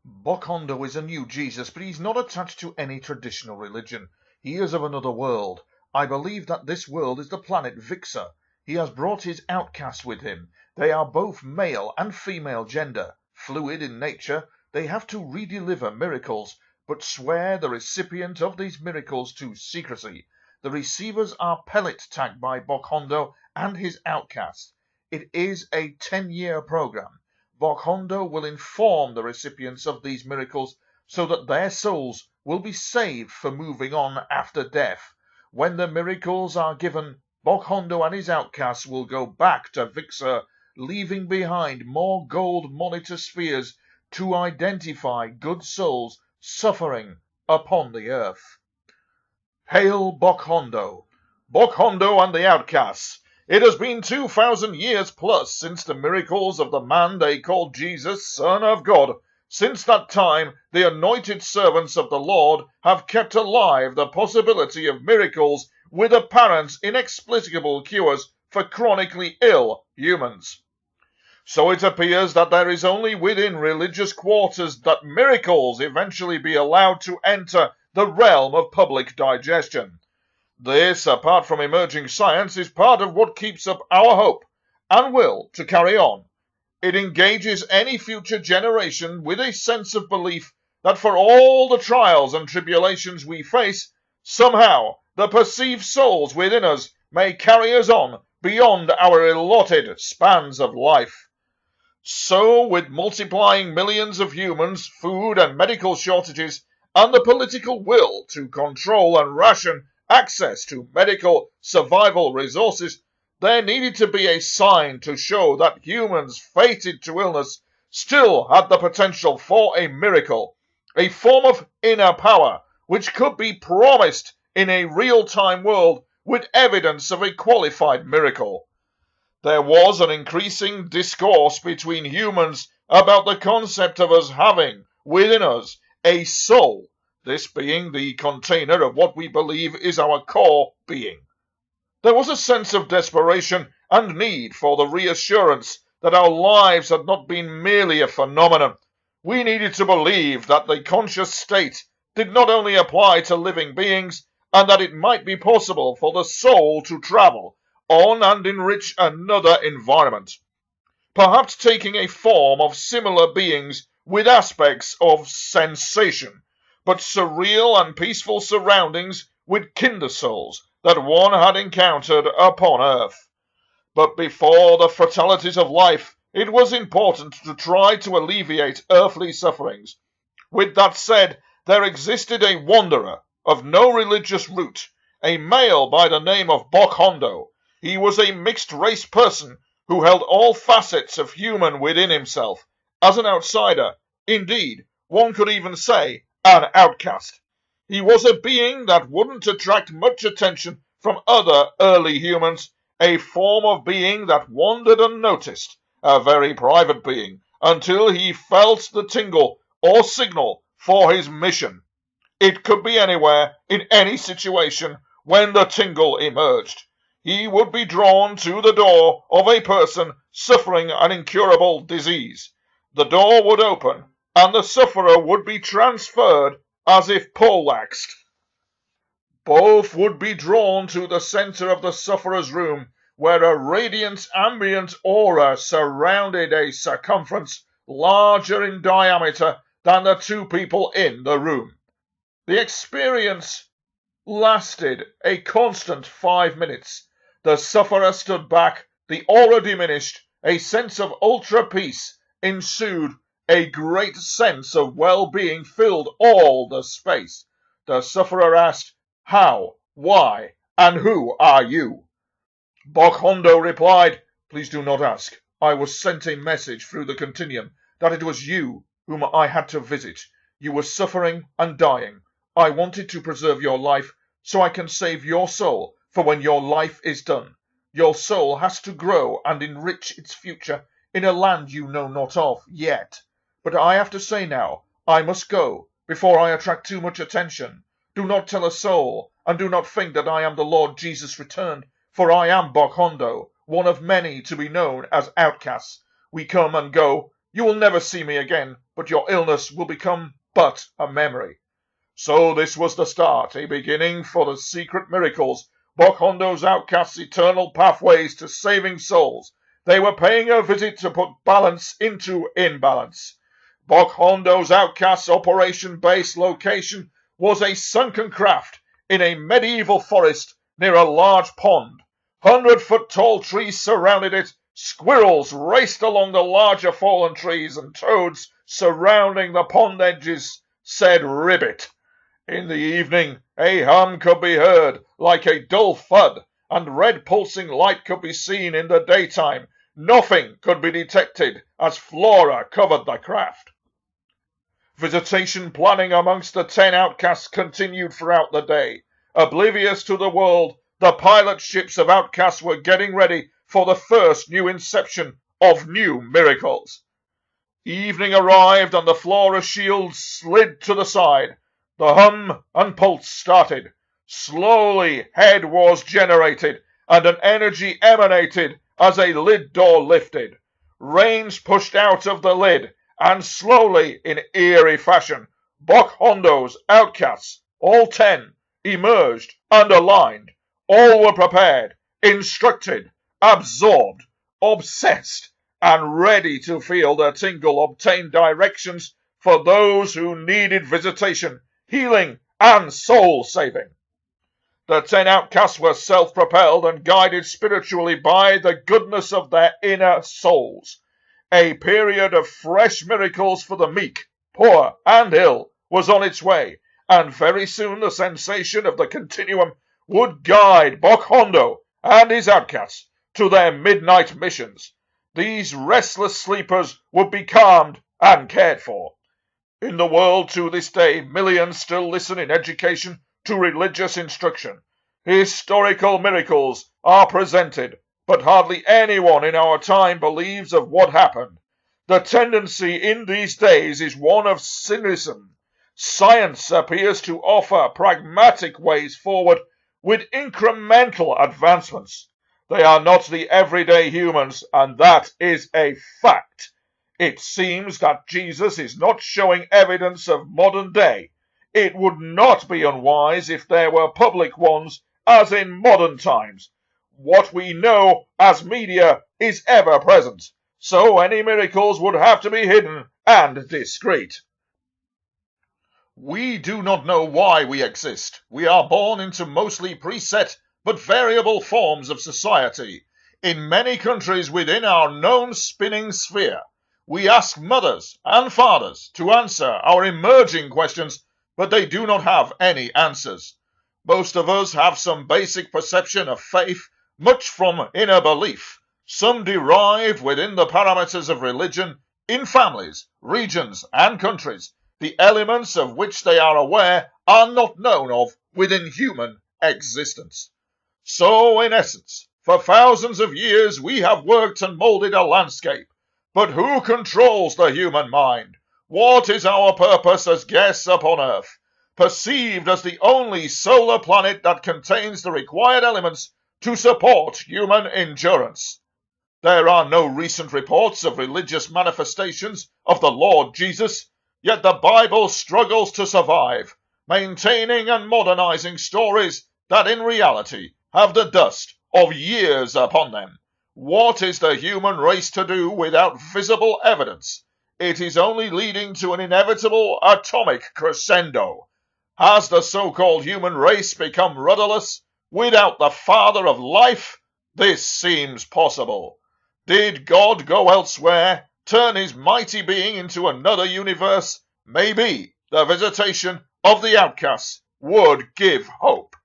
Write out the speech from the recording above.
Boc Hondo is a new Jesus, but he's not attached to any traditional religion. He is of another world. I believe that this world is the planet Vixar. He has brought his outcast with him. They are both male and female gender, fluid in nature. They have to redeliver miracles, but swear the recipient of these miracles to secrecy. The receivers are pellet tagged by Boc Hondo and his outcast. It is a 10-year program. Boc Hondo will inform the recipients of these miracles so that their souls will be saved for moving on after death. When the miracles are given, Boc Hondo and his outcasts will go back to Vixar, leaving behind more gold monitor spheres to identify good souls suffering upon the earth. Hail Boc Hondo! Boc Hondo and the outcasts! It has been 2,000 years plus since the miracles of the man they called Jesus, Son of God. Since that time, the anointed servants of the Lord have kept alive the possibility of miracles with apparent inexplicable cures for chronically ill humans. So it appears that there is only within religious quarters that miracles eventually be allowed to enter the realm of public digestion. This, apart from emerging science, is part of what keeps up our hope and will to carry on. It engages any future generation with a sense of belief that for all the trials and tribulations we face, somehow the perceived souls within us may carry us on beyond our allotted spans of life. So, with multiplying millions of humans, food and medical shortages, and the political will to control and ration access to medical survival resources, there needed to be a sign to show that humans fated to illness still had the potential for a miracle, a form of inner power which could be promised in a real-time world with evidence of a qualified miracle. There was an increasing discourse between humans about the concept of us having within us a soul, this being the container of what we believe is our core being. There was a sense of desperation and need for the reassurance that our lives had not been merely a phenomenon. We needed to believe that the conscious state did not only apply to living beings, and that it might be possible for the soul to travel on and enrich another environment, perhaps taking a form of similar beings with aspects of sensation, but surreal and peaceful surroundings with kinder souls that one had encountered upon earth. But before the fatalities of life, it was important to try to alleviate earthly sufferings. With that said, there existed a wanderer of no religious root, a male by the name of Boc Hondo. He was a mixed-race person who held all facets of human within himself. As an outsider, indeed, one could even say an outcast. He was a being that wouldn't attract much attention from other early humans, a form of being that wandered unnoticed, a very private being, until he felt the tingle or signal for his mission. It could be anywhere, in any situation, when the tingle emerged. He would be drawn to the door of a person suffering an incurable disease. The door would open, and the sufferer would be transferred as if poleaxed. Both would be drawn to the center of the sufferer's room, where a radiant ambient aura surrounded a circumference larger in diameter than the two people in the room. The experience lasted a constant 5 minutes. The sufferer stood back, the aura diminished, a sense of ultra-peace ensued, a great sense of well-being filled all the space. The sufferer asked, "How, why, and who are you?" Boc Hondo replied, "Please do not ask. I was sent a message through the continuum that it was you whom I had to visit. You were suffering and dying. I wanted to preserve your life so I can save your soul, for when your life is done, your soul has to grow and enrich its future in a land you know not of yet. But I have to say now, I must go before I attract too much attention. Do not tell a soul, and do not think that I am the Lord Jesus returned, for I am Boc Hondo, one of many to be known as outcasts. We come and go. You will never see me again. but your illness will become but a memory. So this was the start, a beginning for the secret miracles, Boc Hondo's outcasts' eternal pathways to saving souls. They were paying a visit to put balance into imbalance. Boc Hondo's outcasts' operation base location was a sunken craft in a medieval forest near a large pond. 100-foot tall trees surrounded it, squirrels raced along the larger fallen trees, and toads surrounding the pond edges said ribbit. In the evening, a hum could be heard like a dull thud, and red pulsing light could be seen in the daytime. Nothing could be detected as Flora covered the craft. Visitation planning amongst the 10 outcasts continued throughout the day. Oblivious to the world, the pilot ships of outcasts were getting ready for the first new inception of new miracles. Evening arrived and the Flora shield slid to the side. The hum and pulse started. Slowly head was generated and an energy emanated as a lid door lifted. Reins pushed out of the lid, and slowly, in eerie fashion, Boc Hondo's outcasts, all 10, emerged and aligned. All were prepared, instructed, absorbed, obsessed, and ready to feel the tingle, obtain directions for those who needed visitation, healing, and soul-saving. The 10 outcasts were self-propelled and guided spiritually by the goodness of their inner souls. A period of fresh miracles for the meek, poor, and ill was on its way, and very soon the sensation of the continuum would guide Boc Hondo and his outcasts to their midnight missions. These restless sleepers would be calmed and cared for. In the world to this day, millions still listen in education to religious instruction. Historical miracles are presented, but hardly anyone in our time believes of what happened. The tendency in these days is one of cynicism. Science appears to offer pragmatic ways forward with incremental advancements. They are not the everyday humans, and that is a fact. It seems that Jesus is not showing evidence of modern day. It would not be unwise if there were public ones, as in modern times. What we know as media is ever present, so any miracles would have to be hidden and discreet. We do not know why we exist. We are born into mostly preset but variable forms of society. In many countries within our known spinning sphere, we ask mothers and fathers to answer our emerging questions, but they do not have any answers. Most of us have some basic perception of faith, much from inner belief, some derived within the parameters of religion, in families, regions, and countries. The elements of which they are aware are not known of within human existence. So, in essence, for thousands of years we have worked and molded a landscape. But who controls the human mind? What is our purpose as guests upon Earth? Perceived as the only solar planet that contains the required elements to support human endurance. There are no recent reports of religious manifestations of the Lord Jesus, yet the Bible struggles to survive, maintaining and modernizing stories that in reality have the dust of years upon them. What is the human race to do without visible evidence? It is only leading to an inevitable atomic crescendo. Has the so-called human race become rudderless without the Father of life? This seems possible. Did God go elsewhere, turn his mighty being into another universe? Maybe the visitation of the outcasts would give hope.